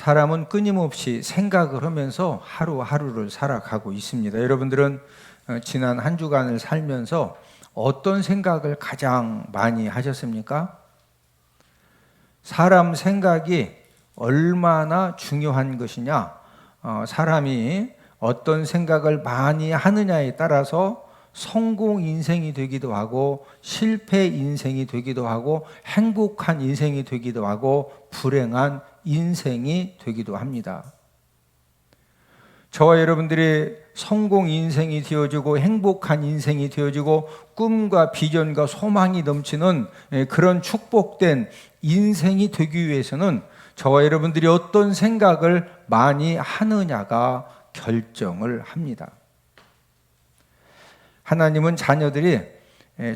사람은 끊임없이 생각을 하면서 하루하루를 살아가고 있습니다. 여러분들은 지난 한 주간을 살면서 어떤 생각을 가장 많이 하셨습니까? 사람 생각이 얼마나 중요한 것이냐, 사람이 어떤 생각을 많이 하느냐에 따라서 성공 인생이 되기도 하고 실패 인생이 되기도 하고 행복한 인생이 되기도 하고 불행한 인생이 되기도 합니다. 저와 여러분들이 성공 인생이 되어지고 행복한 인생이 되어지고 꿈과 비전과 소망이 넘치는 그런 축복된 인생이 되기 위해서는 저와 여러분들이 어떤 생각을 많이 하느냐가 결정을 합니다. 하나님은 자녀들이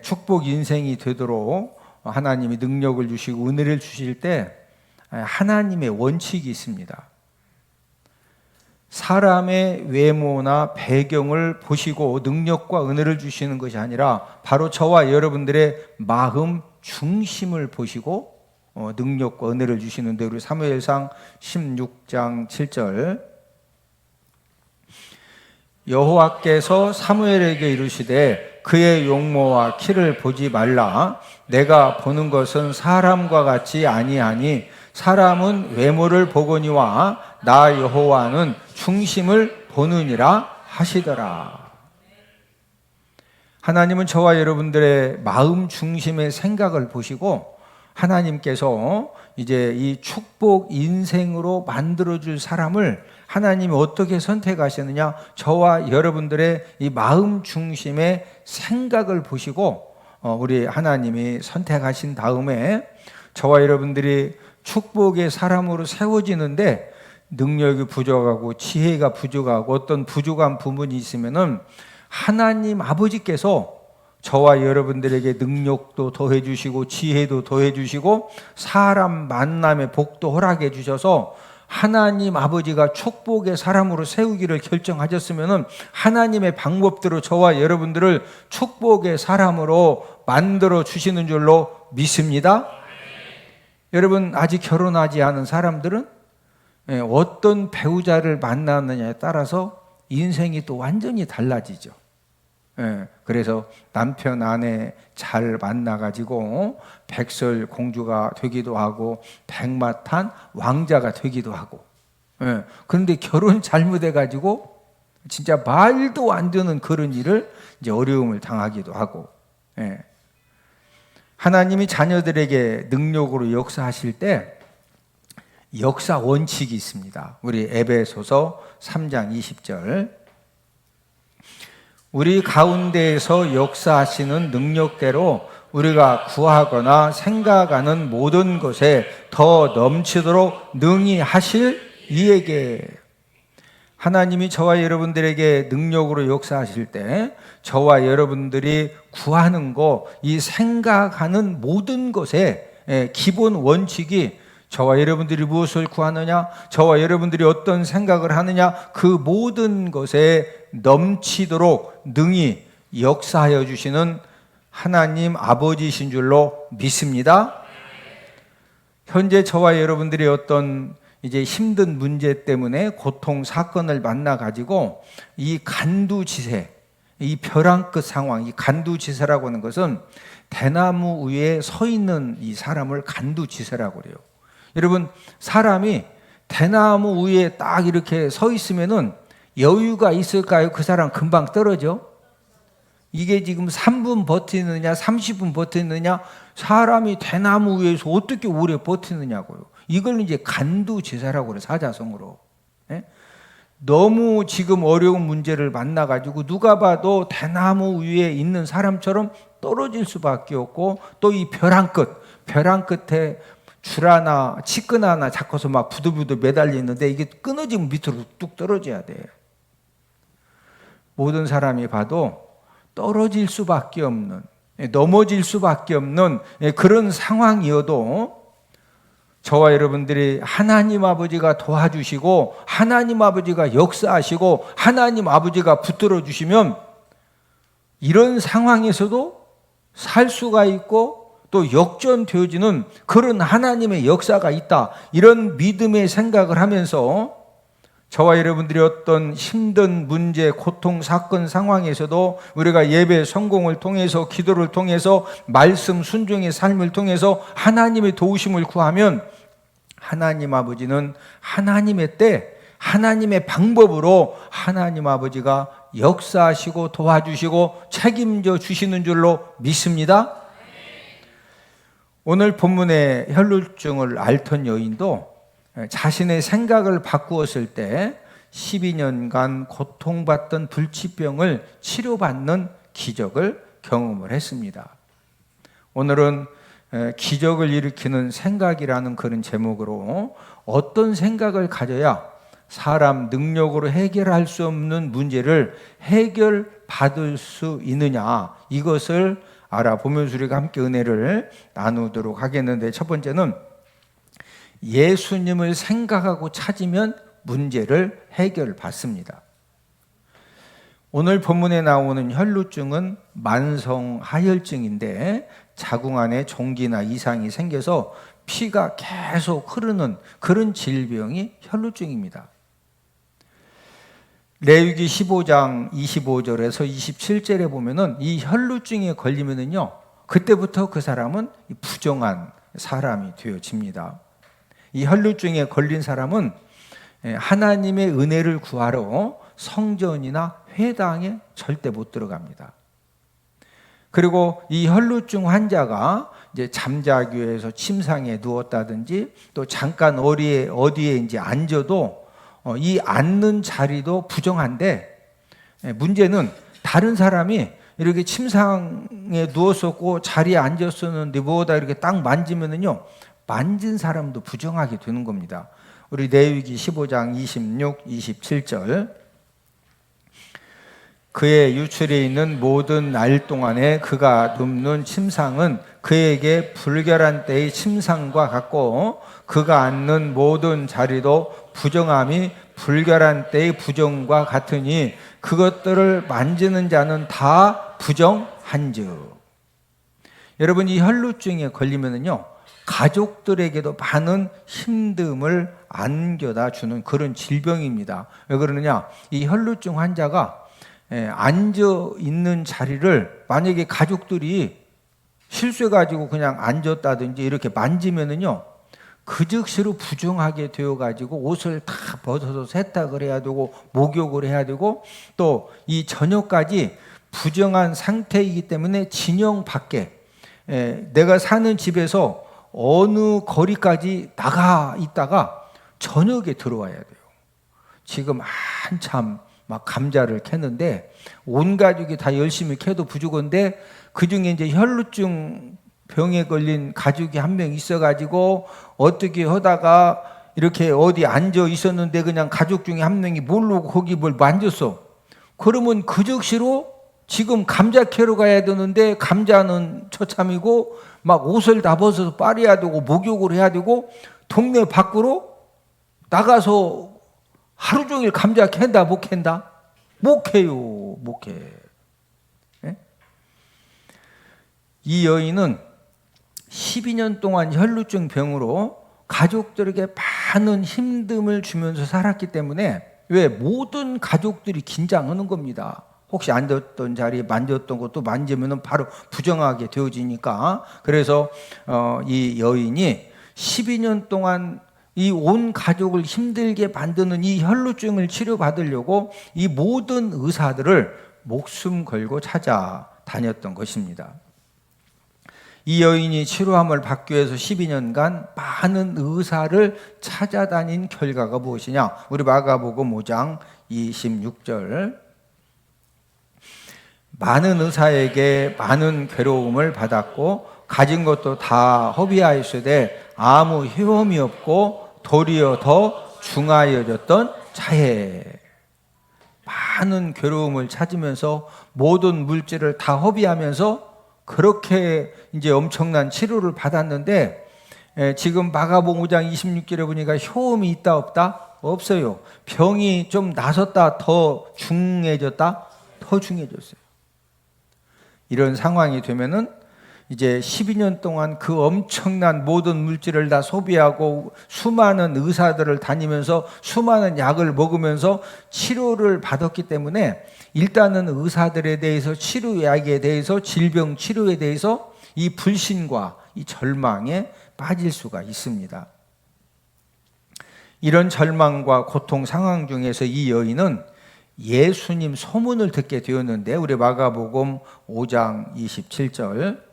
축복 인생이 되도록 하나님이 능력을 주시고 은혜를 주실 때 하나님의 원칙이 있습니다. 사람의 외모나 배경을 보시고 능력과 은혜를 주시는 것이 아니라 바로 저와 여러분들의 마음 중심을 보시고 능력과 은혜를 주시는데, 우리 사무엘상 16장 7절, 여호와께서 사무엘에게 이르시되 그의 용모와 키를 보지 말라. 내가 보는 것은 사람과 같이 아니하니 사람은 외모를 보거니와 나 여호와는 중심을 보느니라 하시더라. 하나님은 저와 여러분들의 마음 중심의 생각을 보시고 하나님께서 이제 이 축복 인생으로 만들어줄 사람을 하나님이 어떻게 선택하시느냐, 저와 여러분들의 이 마음 중심의 생각을 보시고 우리 하나님이 선택하신 다음에 저와 여러분들이 축복의 사람으로 세워지는데 능력이 부족하고 지혜가 부족하고 어떤 부족한 부분이 있으면은 하나님 아버지께서 저와 여러분들에게 능력도 더해 주시고 지혜도 더해 주시고 사람 만남의 복도 허락해 주셔서 하나님 아버지가 축복의 사람으로 세우기를 결정하셨으면은 하나님의 방법대로 저와 여러분들을 축복의 사람으로 만들어 주시는 줄로 믿습니다. 여러분, 아직 결혼하지 않은 사람들은 어떤 배우자를 만나느냐에 따라서 인생이 또 완전히 달라지죠. 그래서 남편 아내 잘 만나가지고 백설 공주가 되기도 하고 백마탄 왕자가 되기도 하고, 그런데 결혼 잘못해가지고 진짜 말도 안 되는 그런 일을 이제 어려움을 당하기도 하고, 하나님이 자녀들에게 능력으로 역사하실 때 역사 원칙이 있습니다. 우리 에베소서 3장 20절, 우리 가운데에서 역사하시는 능력대로 우리가 구하거나 생각하는 모든 것에 더 넘치도록 능히 하실 이에게. 하나님이 저와 여러분들에게 능력으로 역사하실 때 저와 여러분들이 구하는 거, 이 생각하는 모든 것의 기본 원칙이 저와 여러분들이 무엇을 구하느냐, 저와 여러분들이 어떤 생각을 하느냐, 그 모든 것에 넘치도록 능히 역사하여 주시는 하나님 아버지이신 줄로 믿습니다. 현재 저와 여러분들이 어떤 이제 힘든 문제 때문에 고통 사건을 만나 가지고 이 간두지세, 이 벼랑 끝 상황, 이 간두지세라고 하는 것은 대나무 위에 서 있는 이 사람을 간두지세라고 그래요. 여러분, 사람이 대나무 위에 딱 이렇게 서 있으면은 여유가 있을까요? 그 사람 금방 떨어져? 이게 지금 3분 버티느냐 30분 버티느냐, 사람이 대나무 위에서 어떻게 오래 버티느냐고요. 이걸 이제 간두지세라고 그래요, 사자성어로. 너무 지금 어려운 문제를 만나가지고 누가 봐도 대나무 위에 있는 사람처럼 떨어질 수밖에 없고, 또 이 벼랑 끝에 줄 하나, 치끈 하나 잡고서 막 부들부들 매달려 있는데 이게 끊어지면 밑으로 뚝 떨어져야 돼. 모든 사람이 봐도 떨어질 수밖에 없는, 넘어질 수밖에 없는 그런 상황이어도 저와 여러분들이 하나님 아버지가 도와주시고 하나님 아버지가 역사하시고 하나님 아버지가 붙들어 주시면 이런 상황에서도 살 수가 있고 또 역전되어지는 그런 하나님의 역사가 있다. 이런 믿음의 생각을 하면서 저와 여러분들이 어떤 힘든 문제, 고통, 사건, 상황에서도 우리가 예배 성공을 통해서, 기도를 통해서, 말씀 순종의 삶을 통해서 하나님의 도우심을 구하면 하나님 아버지는 하나님의 때, 하나님의 방법으로 하나님 아버지가 역사하시고 도와주시고 책임져 주시는 줄로 믿습니다. 오늘 본문의 혈루증을 앓던 여인도 자신의 생각을 바꾸었을 때 12년간 고통받던 불치병을 치료받는 기적을 경험을 했습니다. 오늘은 기적을 일으키는 생각이라는 그런 제목으로 어떤 생각을 가져야 사람 능력으로 해결할 수 없는 문제를 해결받을 수 있느냐, 이것을 알아보면서 우리가 함께 은혜를 나누도록 하겠는데, 첫 번째는 예수님을 생각하고 찾으면 문제를 해결받습니다. 오늘 본문에 나오는 혈루증은 만성 하혈증인데 자궁 안에 종기나 이상이 생겨서 피가 계속 흐르는 그런 질병이 혈루증입니다. 레위기 15장 25절에서 27절에 보면은 이 혈루증에 걸리면은요, 그때부터 그 사람은 부정한 사람이 되어집니다. 이 혈루증에 걸린 사람은 하나님의 은혜를 구하러 성전이나 회당에 절대 못 들어갑니다. 그리고 이 혈루증 환자가 이제 잠자기에서 침상에 누웠다든지 또 잠깐 어디에 이제 앉아도 이 앉는 자리도 부정한데, 문제는 다른 사람이 이렇게 침상에 누웠었고 자리에 앉았었는데 뭐다 이렇게 딱 만지면은요, 만진 사람도 부정하게 되는 겁니다. 우리 레위기 15장 26, 27절. 그의 유출에 있는 모든 날 동안에 그가 눕는 침상은 그에게 불결한 때의 침상과 같고 그가 앉는 모든 자리도 부정함이 불결한 때의 부정과 같으니 그것들을 만지는 자는 다 부정한즉. 여러분, 이 혈루증에 걸리면은요, 가족들에게도 많은 힘듦을 안겨다 주는 그런 질병입니다. 왜 그러느냐? 이 혈루증 환자가 앉아 있는 자리를 만약에 가족들이 실수해가지고 그냥 앉았다든지 이렇게 만지면은요, 그 즉시로 부정하게 되어가지고 옷을 다 벗어서 세탁을 해야 되고 목욕을 해야 되고 또 이 저녁까지 부정한 상태이기 때문에 진영 밖에, 내가 사는 집에서 어느 거리까지 나가 있다가 저녁에 들어와야 돼요. 지금 한참 막 감자를 캐는데 온 가족이 다 열심히 캐도 부족한데 그중에 이제 혈루증 병에 걸린 가족이 한 명 있어가지고 어떻게 하다가 이렇게 어디 앉아 있었는데 그냥 가족 중에 한 명이 모르고 거기 뭘 만졌어. 그러면 그 즉시로 지금 감자 캐러 가야 되는데 감자는 처참이고 막 옷을 다 벗어서 빨아야 되고 목욕을 해야 되고 동네 밖으로 나가서 하루 종일 감자 캔다 못 캔다? 못 캐요. 못 캐. 이 여인은 12년 동안 혈루증 병으로 가족들에게 많은 힘듦을 주면서 살았기 때문에 왜 모든 가족들이 긴장하는 겁니다. 혹시 앉았던 자리에 만졌던 것도 만지면 바로 부정하게 되어지니까. 그래서 이 여인이 12년 동안 이 온 가족을 힘들게 만드는 이 혈루증을 치료받으려고 이 모든 의사들을 목숨 걸고 찾아다녔던 것입니다. 이 여인이 치료함을 받기 위해서 12년간 많은 의사를 찾아다닌 결과가 무엇이냐? 우리 마가복음 5장 26절. 많은 의사에게 많은 괴로움을 받았고 가진 것도 다 허비하였으되 아무 효험이 없고 도리어 더 중하여졌던 자에. 많은 괴로움을 찾으면서 모든 물질을 다 허비하면서 그렇게 이제 엄청난 치료를 받았는데 지금 마가복음 5장 26절에 보니까 효험이 있다 없다? 없어요. 병이 좀 나섰다 더 중해졌다? 더 중해졌어요. 이런 상황이 되면은 이제 12년 동안 그 엄청난 모든 물질을 다 소비하고 수많은 의사들을 다니면서 수많은 약을 먹으면서 치료를 받았기 때문에 일단은 의사들에 대해서 치료약에 대해서 질병 치료에 대해서 이 불신과 이 절망에 빠질 수가 있습니다. 이런 절망과 고통 상황 중에서 이 여인은 예수님 소문을 듣게 되었는데 우리 마가복음 5장 27절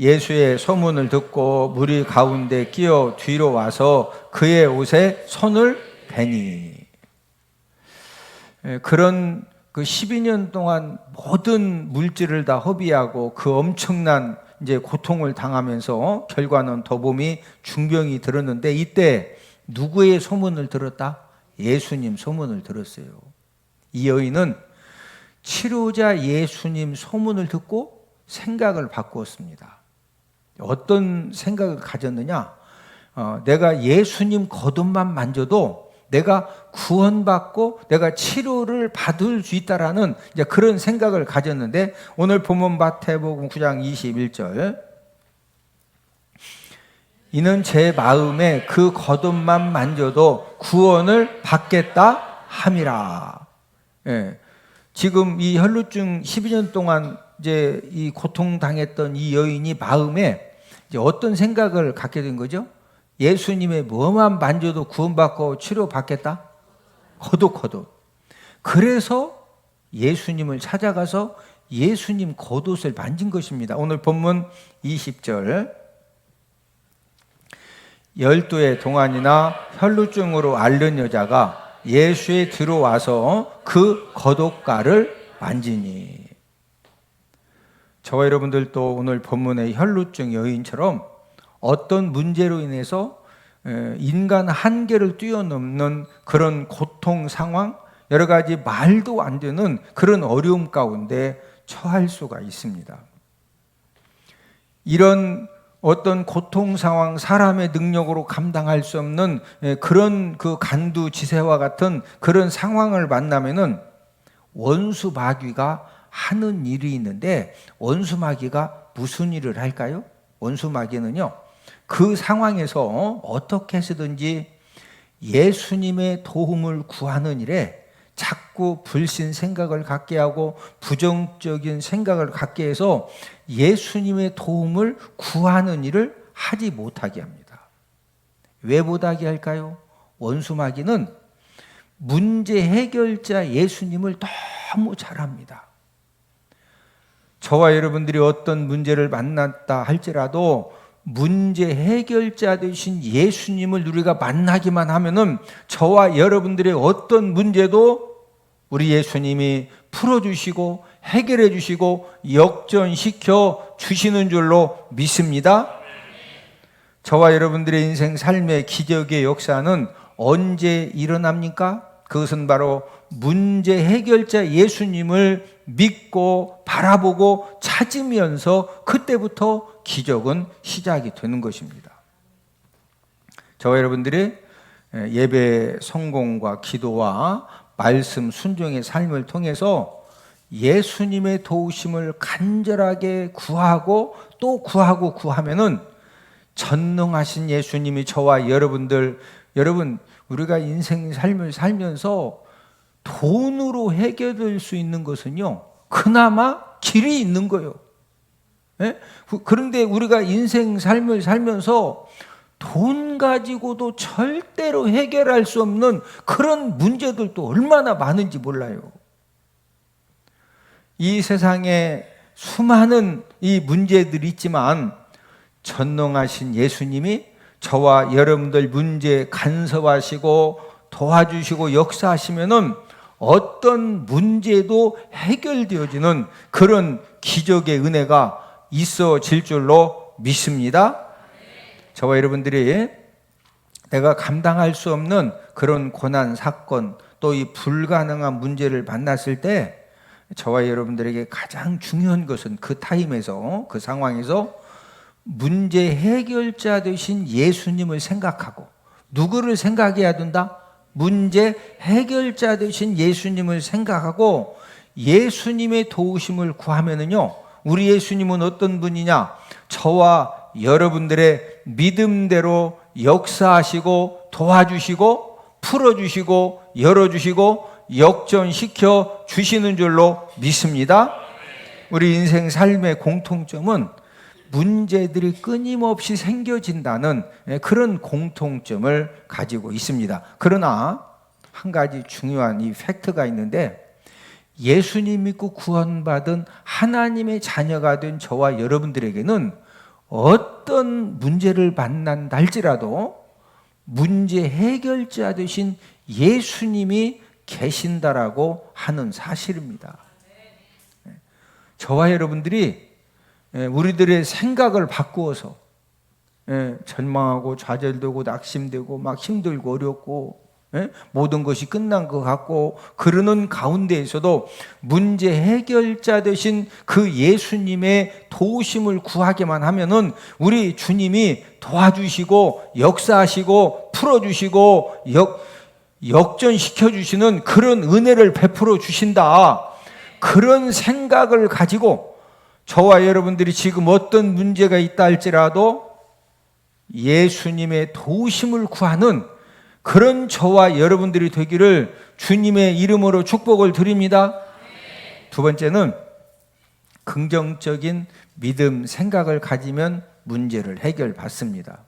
예수의 소문을 듣고 무리 가운데 끼어 뒤로 와서 그의 옷에 손을 대니 그런 그 12년 동안 모든 물질을 다 허비하고 그 엄청난 이제 고통을 당하면서 결과는 더봄이 중병이 들었는데 이때 누구의 소문을 들었다? 예수님 소문을 들었어요. 이 여인은 치료자 예수님 소문을 듣고 생각을 바꾸었습니다. 어떤 생각을 가졌느냐? 내가 예수님 겉옷만 만져도 내가 구원받고 내가 치료를 받을 수 있다라는 이제 그런 생각을 가졌는데 오늘 본문 마태복음 9장 21절 이는 제 마음에 그 겉옷만 만져도 구원을 받겠다 함이라. 예. 지금 이 혈루증 12년 동안 이제 이 고통당했던 이 여인이 마음에 이제 어떤 생각을 갖게 된 거죠? 예수님의 뭐만 만져도 구원받고 치료받겠다? 겉옷. 그래서 예수님을 찾아가서 예수님 겉옷을 만진 것입니다. 오늘 본문 20절 12의 동안이나 혈루증으로 앓는 여자가 예수에 들어와서 그 겉옷가를 만지니 저와 여러분들도 오늘 본문의 혈루증 여인처럼 어떤 문제로 인해서 인간 한계를 뛰어넘는 그런 고통 상황, 여러 가지 말도 안 되는 그런 어려움 가운데 처할 수가 있습니다. 이런 어떤 고통 상황, 사람의 능력으로 감당할 수 없는 그런 그 간두지세와 같은 그런 상황을 만나면은 원수 마귀가 하는 일이 있는데 원수 마귀가 무슨 일을 할까요? 원수 마귀는요. 그 상황에서 어떻게 해서든지 예수님의 도움을 구하는 일에 자꾸 불신 생각을 갖게 하고 부정적인 생각을 갖게 해서 예수님의 도움을 구하는 일을 하지 못하게 합니다. 왜 못하게 할까요? 원수 마귀는 문제 해결자 예수님을 너무 잘 압니다. 저와 여러분들이 어떤 문제를 만났다 할지라도 문제 해결자 되신 예수님을 우리가 만나기만 하면은 저와 여러분들의 어떤 문제도 우리 예수님이 풀어주시고 해결해 주시고 역전시켜 주시는 줄로 믿습니다. 저와 여러분들의 인생 삶의 기적의 역사는 언제 일어납니까? 그것은 바로 문제 해결자 예수님을 믿고 바라보고 찾으면서 그때부터 기적은 시작이 되는 것입니다. 저와 여러분들의 예배 성공과 기도와 말씀 순종의 삶을 통해서 예수님의 도우심을 간절하게 구하고 또 구하면은 전능하신 예수님이 저와 여러분 우리가 인생 삶을 살면서 돈으로 해결될 수 있는 것은요 그나마 길이 있는 거예요. 예? 그런데 우리가 인생 삶을 살면서 돈 가지고도 절대로 해결할 수 없는 그런 문제들도 얼마나 많은지 몰라요. 이 세상에 수많은 이 문제들이 있지만 전능하신 예수님이 저와 여러분들 문제 간섭하시고 도와주시고 역사하시면은 어떤 문제도 해결되어지는 그런 기적의 은혜가 있어질 줄로 믿습니다. 저와 여러분들이 내가 감당할 수 없는 그런 고난 사건 또 이 불가능한 문제를 만났을 때 저와 여러분들에게 가장 중요한 것은 그 타임에서 그 상황에서 문제 해결자 되신 예수님을 생각하고 누구를 생각해야 된다? 문제 해결자 되신 예수님을 생각하고 예수님의 도우심을 구하면은요 우리 예수님은 어떤 분이냐? 저와 여러분들의 믿음대로 역사하시고 도와주시고 풀어주시고 열어주시고 역전시켜 주시는 줄로 믿습니다. 우리 인생 삶의 공통점은 문제들이 끊임없이 생겨진다는 그런 공통점을 가지고 있습니다. 그러나 한 가지 중요한 이 팩트가 있는데, 예수님 믿고 구원받은 하나님의 자녀가 된 저와 여러분들에게는 어떤 문제를 만난다 할지라도 문제 해결자 되신 예수님이 계신다라고 하는 사실입니다. 저와 여러분들이 우리들의 생각을 바꾸어서 절망하고 좌절되고 낙심되고 막 힘들고 어렵고 모든 것이 끝난 것 같고 그러는 가운데에서도 문제 해결자 되신 그 예수님의 도우심을 구하기만 하면은 우리 주님이 도와주시고 역사하시고 풀어주시고 역전시켜 주시는 그런 은혜를 베풀어 주신다. 그런 생각을 가지고 저와 여러분들이 지금 어떤 문제가 있다 할지라도 예수님의 도우심을 구하는 그런 저와 여러분들이 되기를 주님의 이름으로 축복을 드립니다. 두 번째는 긍정적인 믿음, 생각을 가지면 문제를 해결받습니다.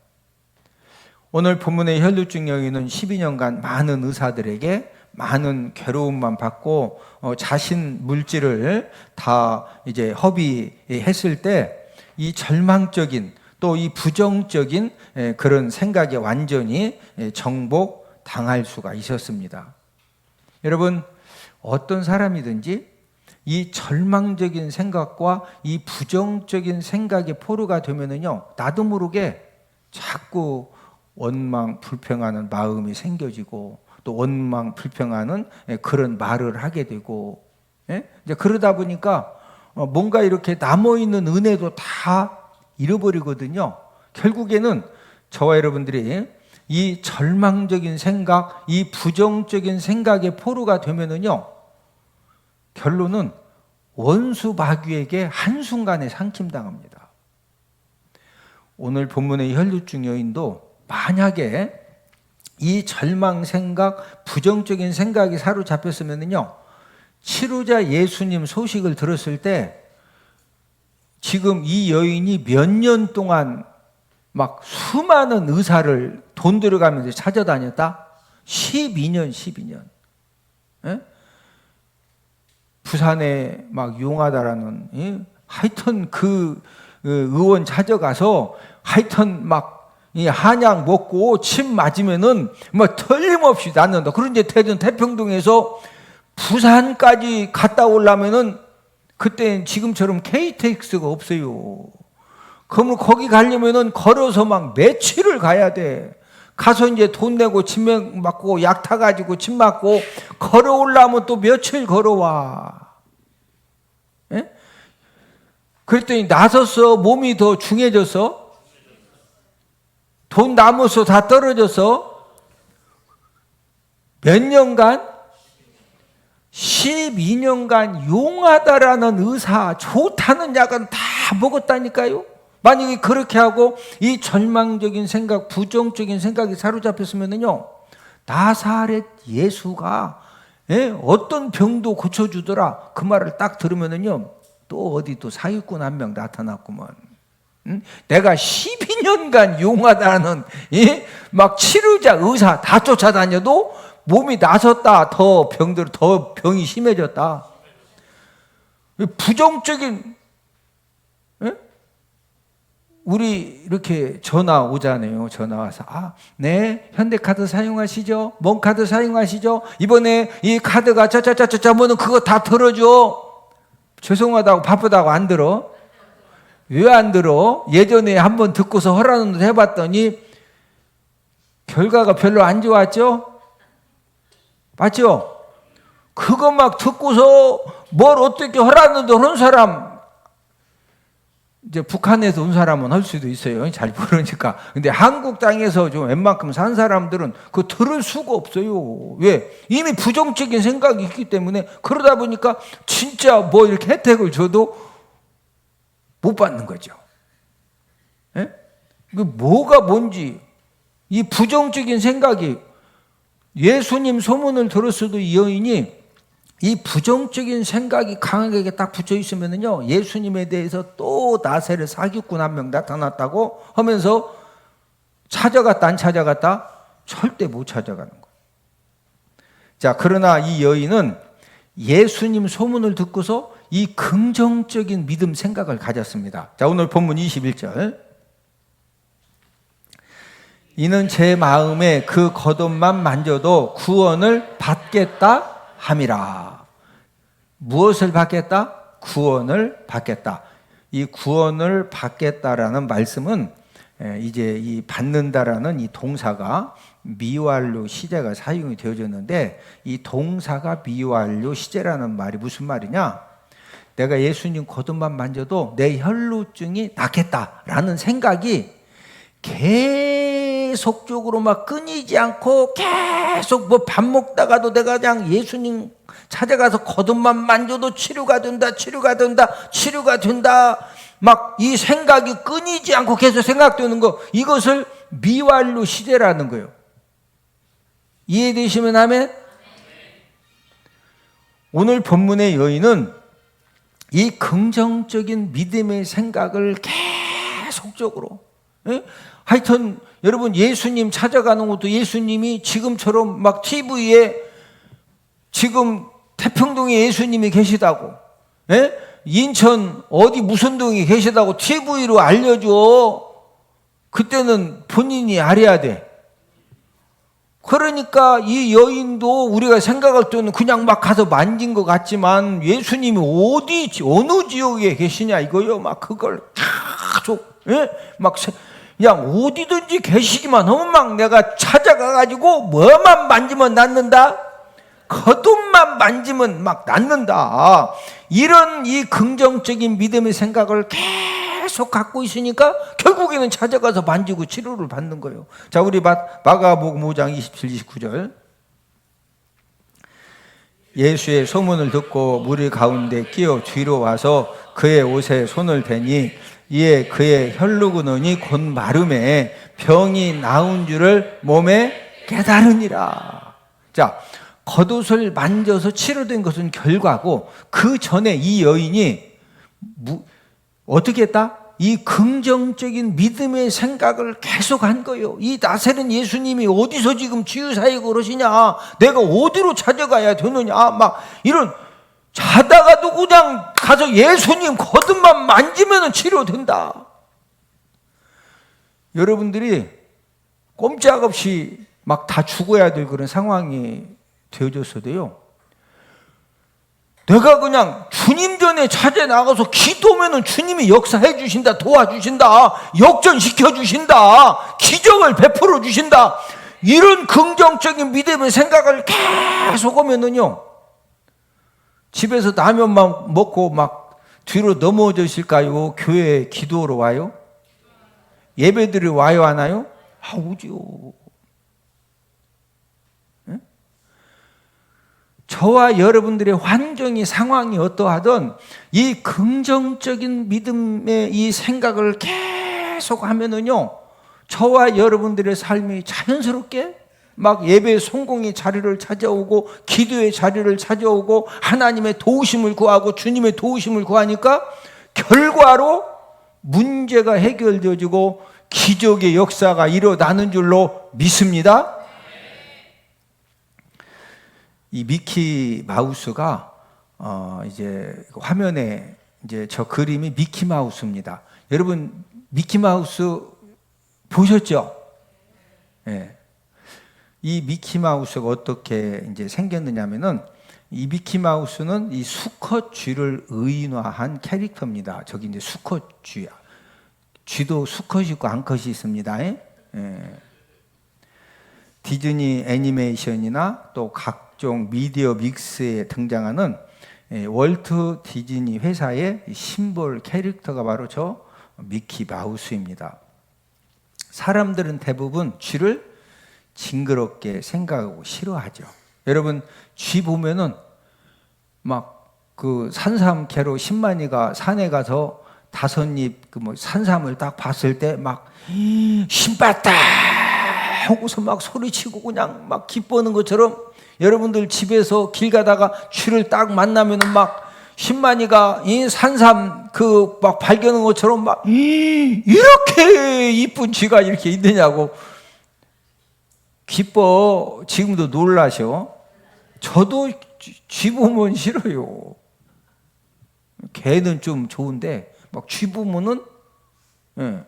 오늘 본문의 혈루증 여인은 12년간 많은 의사들에게 많은 괴로움만 받고 자신 물질을 다 이제 허비했을 때 이 절망적인 또 이 부정적인 그런 생각에 완전히 정복당할 수가 있었습니다. 여러분, 어떤 사람이든지 이 절망적인 생각과 이 부정적인 생각에 포로가 되면은요, 나도 모르게 자꾸 원망 불평하는 마음이 생겨지고 또 원망 불평하는 그런 말을 하게 되고, 이제 그러다 보니까 뭔가 이렇게 남아있는 은혜도 다 잃어버리거든요. 결국에는 저와 여러분들이 이 절망적인 생각, 이 부정적인 생각에 포로가 되면은요, 결론은 원수 마귀에게 한순간에 삼킴당합니다. 오늘 본문의 혈루증 여인도 만약에 이 절망 생각, 부정적인 생각이 사로잡혔으면요, 치료자 예수님 소식을 들었을 때 지금 이 여인이 몇 년 동안 막 수많은 의사를 돈 들어가면서 찾아다녔다? 12년. 예? 부산에 막 용하다라는, 하여튼 그 의원 찾아가서 하여튼 막 이 한약 먹고 침 맞으면은 뭐 틀림없이 낫는다. 그런데 태평동에서 부산까지 갔다 오려면은 그때 지금처럼 KTX가 없어요. 그러면 거기 가려면은 걸어서 막 며칠을 가야 돼. 가서 이제 돈 내고 침 맞고 약 타가지고 침 맞고 걸어오려면 또 며칠 걸어와. 예? 그랬더니 나서서 몸이 더 중해져서 돈 남아서 다 떨어져서 몇 년간 12년간 용하다라는 의사 좋다는 약은 다 먹었다니까요. 만약에 그렇게 하고 이 절망적인 생각, 부정적인 생각이 사로잡혔으면요, 나사렛 예수가 어떤 병도 고쳐주더라 그 말을 딱 들으면요, 또 어디 또 사기꾼 한 명 나타났구만. 내가 12년간 용하다는 막 치료자 의사 다 쫓아다녀도 몸이 나섰다. 더 병이 심해졌다. 부정적인, 우리 이렇게 전화 오잖아요. 전화 와서 네, 현대카드 사용하시죠? 뭔 카드 사용하시죠? 이번에 이 카드가 뭐는 그거 다 들어줘. 죄송하다고 바쁘다고 안 들어. 왜 안 들어? 예전에 한번 듣고서 허락을 해봤더니 결과가 별로 안 좋았죠? 맞죠? 그거 막 듣고서 뭘 어떻게 하라는데 하는 사람, 이제 북한에서 온 사람은 할 수도 있어요. 잘 모르니까. 근데 한국 땅에서 좀 웬만큼 산 사람들은 그거 들을 수가 없어요. 왜? 이미 부정적인 생각이 있기 때문에. 그러다 보니까 진짜 뭐 이렇게 혜택을 줘도 못 받는 거죠. 예? 그 뭐가 뭔지 이 부정적인 생각이 예수님 소문을 들었어도 이 여인이 이 부정적인 생각이 강하게 딱 붙여 있으면요 예수님에 대해서 또 나세를 사기꾼 한 명 나타났다고 하면서 찾아갔다 안 찾아갔다? 절대 못 찾아가는 거예요. 자, 그러나 이 여인은 예수님 소문을 듣고서 이 긍정적인 믿음 생각을 가졌습니다. 자, 오늘 본문 21절. 이는 제 마음에 그 겉옷만 만져도 구원을 받겠다 함이라. 무엇을 받겠다? 구원을 받겠다. 이 구원을 받겠다라는 말씀은 이제 이 받는다라는 이 동사가 미완료 시제가 사용이 되어졌는데 이 동사가 미완료 시제라는 말이 무슨 말이냐? 내가 예수님 겉옷만 만져도 내 혈루증이 낫겠다라는 생각이 계속적으로 막 끊이지 않고 계속 뭐 밥 먹다가도 내가 그냥 예수님 찾아가서 겉옷만 만져도 치료가 된다, 치료가 된다, 치료가 된다. 막 이 생각이 끊이지 않고 계속 생각되는 거, 이것을 미완료 시제라는 거예요. 이해되시면 아멘? 오늘 본문의 여인은 이 긍정적인 믿음의 생각을 계속적으로, 하여튼 여러분 예수님 찾아가는 것도 예수님이 지금처럼 막 TV에 지금 태평동에 예수님이 계시다고, 인천 어디 무슨 동에 계시다고 TV로 알려줘. 그때는 본인이 알아야 돼. 그러니까 이 여인도 우리가 생각할 때는 그냥 막 가서 만진 것 같지만 예수님이 어느 지역에 계시냐 이거요. 막 그걸 계속, 막 그냥 어디든지 계시기만 하면 막 내가 찾아가가지고 뭐만 만지면 낫는다? 겉옷만 만지면 막 낫는다. 이런 이 긍정적인 믿음의 생각을 계속 갖고 있으니까 결국에는 찾아가서 만지고 치료를 받는 거예요. 자, 우리 마가복음 5장 27, 29절. 예수의 소문을 듣고 무리 가운데 끼어 뒤로 와서 그의 옷에 손을 대니 이에 그의 혈루근원이 곧 마름에 병이 나은 줄을 몸에 깨달으니라. 자, 겉옷을 만져서 치료된 것은 결과고 그 전에 이 여인이 어떻게 했다? 이 긍정적인 믿음의 생각을 계속 한 거예요. 이 나세른 예수님이 어디서 지금 치유사역을 그러시냐? 내가 어디로 찾아가야 되느냐? 막 이런, 자다가도 그냥 가서 예수님 겉옷만 만지면 치료된다. 여러분들이 꼼짝없이 막 다 죽어야 될 그런 상황이 되어졌어도요, 내가 그냥 주님 전에 찾아 나가서 기도하면 주님이 역사해 주신다, 도와주신다, 역전시켜 주신다, 기적을 베풀어 주신다. 이런 긍정적인 믿음의 생각을 계속 하면은요, 집에서 라면만 먹고 막 뒤로 넘어지실까요? 교회에 기도로 와요? 예배들이 와요, 안 와요? 오지요. 저와 여러분들의 환경이, 상황이 어떠하든 이 긍정적인 믿음의 이 생각을 계속 하면은요, 저와 여러분들의 삶이 자연스럽게 막 예배의 성공의 자리를 찾아오고 기도의 자리를 찾아오고 하나님의 도우심을 구하고 주님의 도우심을 구하니까 결과로 문제가 해결되어지고 기적의 역사가 일어나는 줄로 믿습니다. 이 미키 마우스가 이제 화면에 이제 저 그림이 미키 마우스입니다. 여러분 미키 마우스 보셨죠? 예. 이 미키 마우스가 어떻게 이제 생겼느냐면은 이 미키 마우스는 이 수컷 쥐를 의인화한 캐릭터입니다. 저기 이제 수컷 쥐야. 쥐도 수컷이 있고 암컷이 있습니다. 예. 디즈니 애니메이션이나 또 각종 미디어 믹스에 등장하는 월트 디즈니 회사의 심볼 캐릭터가 바로 저 미키 마우스입니다. 사람들은 대부분 쥐를 징그럽게 생각하고 싫어하죠. 여러분 쥐 보면은 막 그 산삼캐로 신만이가 산에 가서 다섯잎 그 뭐 산삼을 딱 봤을 때 막 신봤다 하고서 막 소리치고 그냥 막 기뻐하는 것처럼 여러분들 집에서 길 가다가 쥐를 딱 만나면은 막 신만이가 이 산삼 그 막 발견한 것처럼 막 이렇게 이쁜 쥐가 이렇게 있느냐고 기뻐. 지금도 놀라셔. 저도 쥐 보면 싫어요. 개는 좀 좋은데 막 쥐 보면은 예.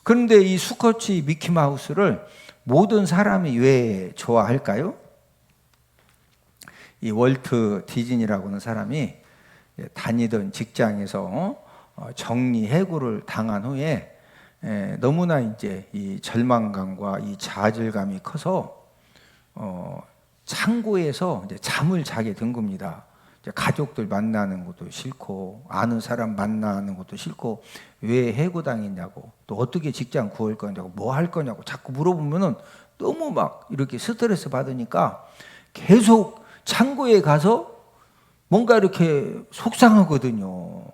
그런데 이 수컷쥐 미키마우스를 모든 사람이 왜 좋아할까요? 이 월트 디즈니라고 하는 사람이 다니던 직장에서 정리해고를 당한 후에 너무나 이제 이 절망감과 이 좌절감이 커서 창고에서 이제 잠을 자게 된 겁니다. 가족들 만나는 것도 싫고 아는 사람 만나는 것도 싫고 왜 해고당했냐고 또 어떻게 직장 구할 거냐고 뭐 할 거냐고 자꾸 물어보면은 너무 막 이렇게 스트레스 받으니까 계속 창고에 가서 뭔가 이렇게 속상하거든요.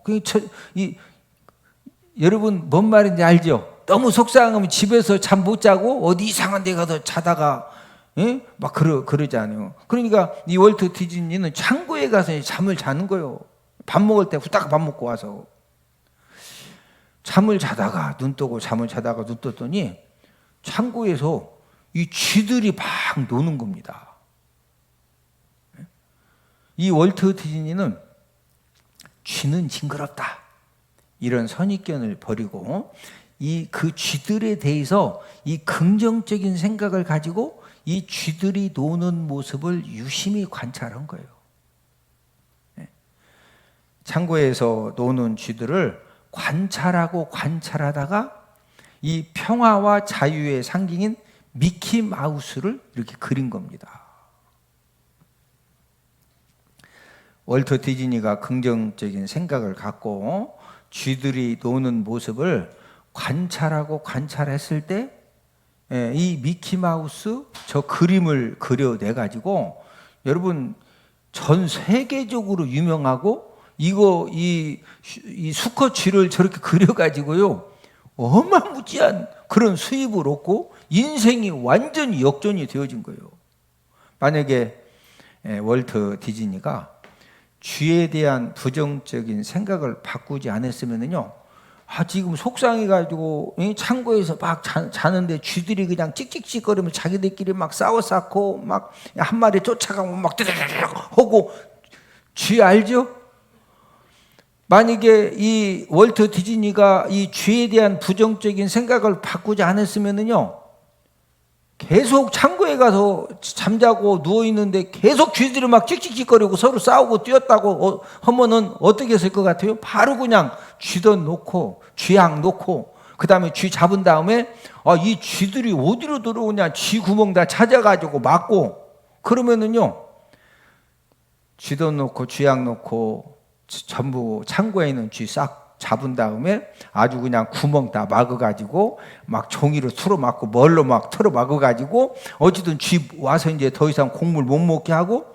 여러분 뭔 말인지 알죠? 너무 속상하면 집에서 잠 못 자고 어디 이상한 데 가서 자다가 예? 막 그러잖아요. 그러니까 이 월트 디즈니는 창고에 가서 잠을 자는 거예요. 밥 먹을 때 후딱 밥 먹고 와서 잠을 자다가 눈 뜨고 잠을 자다가 눈 떴더니 창고에서 이 쥐들이 막 노는 겁니다. 이 월트 디즈니는 쥐는 징그럽다 이런 선입견을 버리고 이 그 쥐들에 대해서 이 긍정적인 생각을 가지고 이 쥐들이 노는 모습을 유심히 관찰한 거예요. 창고에서 노는 쥐들을 관찰하고 관찰하다가 이 평화와 자유의 상징인 미키 마우스를 이렇게 그린 겁니다. 월트 디즈니가 긍정적인 생각을 갖고 쥐들이 노는 모습을 관찰하고 관찰했을 때 이 미키마우스 저 그림을 그려내 가지고 여러분 전 세계적으로 유명하고 이 수컷 쥐를 저렇게 그려 가지고요 어마무지한 그런 수입을 얻고 인생이 완전히 역전이 되어진 거예요. 만약에 월트 디즈니가 쥐에 대한 부정적인 생각을 바꾸지 않았으면요 지금 속상해가지고 창고에서 막 자는데 쥐들이 그냥 찍찍찍거리면 자기들끼리 막 싸워 쌓고 막 한 마리 쫓아가고 막 드르르르 하고 쥐 알죠? 만약에 이 월트 디즈니가 이 쥐에 대한 부정적인 생각을 바꾸지 않았으면요 계속 창고에 가서 잠자고 누워있는데 계속 쥐들이 막 찍찍찍거리고 서로 싸우고 뛰었다고 하면은 어떻게 했을 것 같아요? 바로 그냥 쥐던 놓고 쥐약 놓고 그 다음에 쥐 잡은 다음에 이 쥐들이 어디로 들어오냐 쥐 구멍 다 찾아가지고 막고 그러면은요 쥐던 놓고 쥐약 놓고 전부 창고에 있는 쥐 싹 잡은 다음에 아주 그냥 구멍 다 막아가지고 막 종이로 틀어 막고 뭘로 막 틀어 막아가지고 어찌든 쥐 와서 이제 더 이상 곡물 못 먹게 하고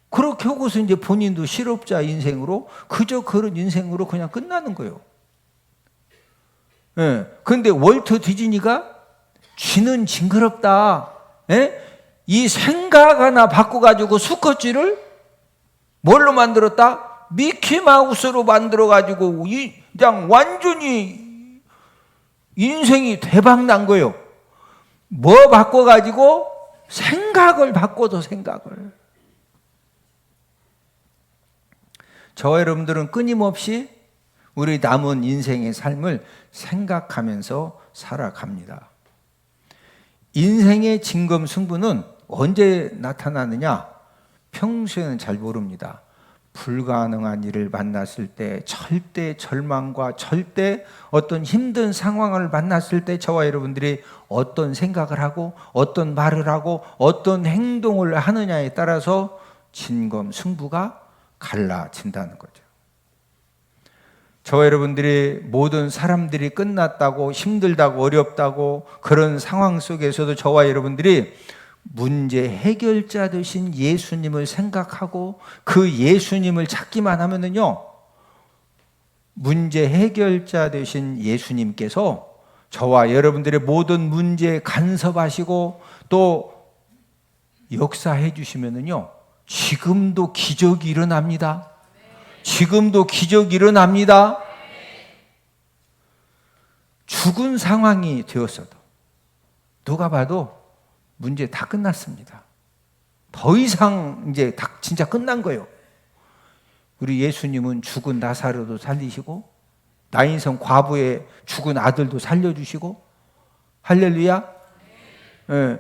그렇게 하고서 이제 본인도 실업자 인생으로 그저 그런 인생으로 그냥 끝나는 거예요. 예. 근데 월트 디즈니가 쥐는 징그럽다. 예? 이 생각 하나 바꿔가지고 수컷쥐를 뭘로 만들었다? 미키마우스로 만들어가지고 그냥 완전히 인생이 대박 난 거예요. 뭐 바꿔가지고? 생각을 바꿔서 생각을. 저와 여러분들은 끊임없이 우리 남은 인생의 삶을 생각하면서 살아갑니다. 인생의 진검승부는 언제 나타나느냐? 평소에는 잘 모릅니다. 불가능한 일을 만났을 때, 절대 절망과 절대 어떤 힘든 상황을 만났을 때 저와 여러분들이 어떤 생각을 하고 어떤 말을 하고 어떤 행동을 하느냐에 따라서 진검승부가 갈라진다는 거죠. 저와 여러분들이 모든 사람들이 끝났다고 힘들다고 어렵다고 그런 상황 속에서도 저와 여러분들이 문제 해결자 되신 예수님을 생각하고 그 예수님을 찾기만 하면은요 문제 해결자 되신 예수님께서 저와 여러분들의 모든 문제에 간섭하시고 또 역사해 주시면은요, 지금도 기적이 일어납니다. 지금도 기적이 일어납니다. 죽은 상황이 되었어도 누가 봐도 문제 다 끝났습니다. 더 이상 이제 다 진짜 끝난 거예요. 우리 예수님은 죽은 나사로도 살리시고 나인성 과부의 죽은 아들도 살려주시고, 할렐루야. 네.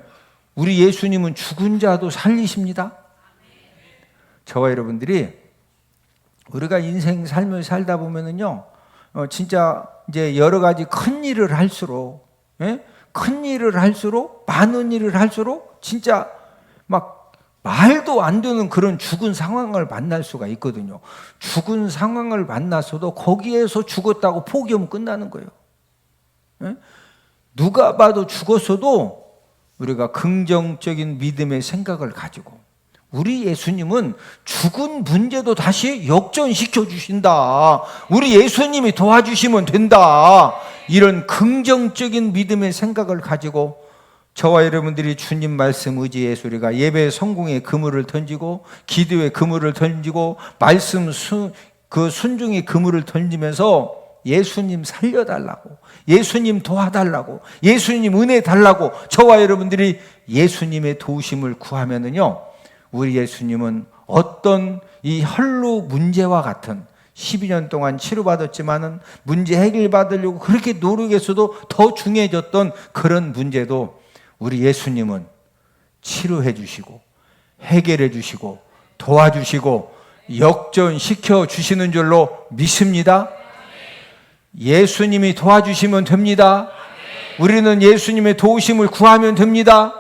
우리 예수님은 죽은 자도 살리십니다. 저와 여러분들이 우리가 인생 삶을 살다 보면은요, 진짜 이제 여러 가지 큰 일을 할수록, 큰 일을 할수록, 많은 일을 할수록 진짜 막 말도 안 되는 그런 죽은 상황을 만날 수가 있거든요. 죽은 상황을 만나서도 거기에서 죽었다고 포기하면 끝나는 거예요. 누가 봐도 죽었어도 우리가 긍정적인 믿음의 생각을 가지고, 우리 예수님은 죽은 문제도 다시 역전시켜 주신다. 우리 예수님이 도와주시면 된다. 이런 긍정적인 믿음의 생각을 가지고 저와 여러분들이 주님 말씀 의지해서 우리가 예배 성공의 그물을 던지고 기도의 그물을 던지고 말씀 순종의 그물을 던지면서 예수님 살려달라고, 예수님 도와달라고, 예수님 은혜 달라고 저와 여러분들이 예수님의 도우심을 구하면은요, 우리 예수님은 어떤 이 혈루 문제와 같은 12년 동안 치료받았지만은 문제 해결받으려고 그렇게 노력했어도 더 중요해졌던 그런 문제도 우리 예수님은 치료해 주시고 해결해 주시고 도와주시고 역전시켜 주시는 줄로 믿습니다. 예수님이 도와주시면 됩니다. 우리는 예수님의 도우심을 구하면 됩니다.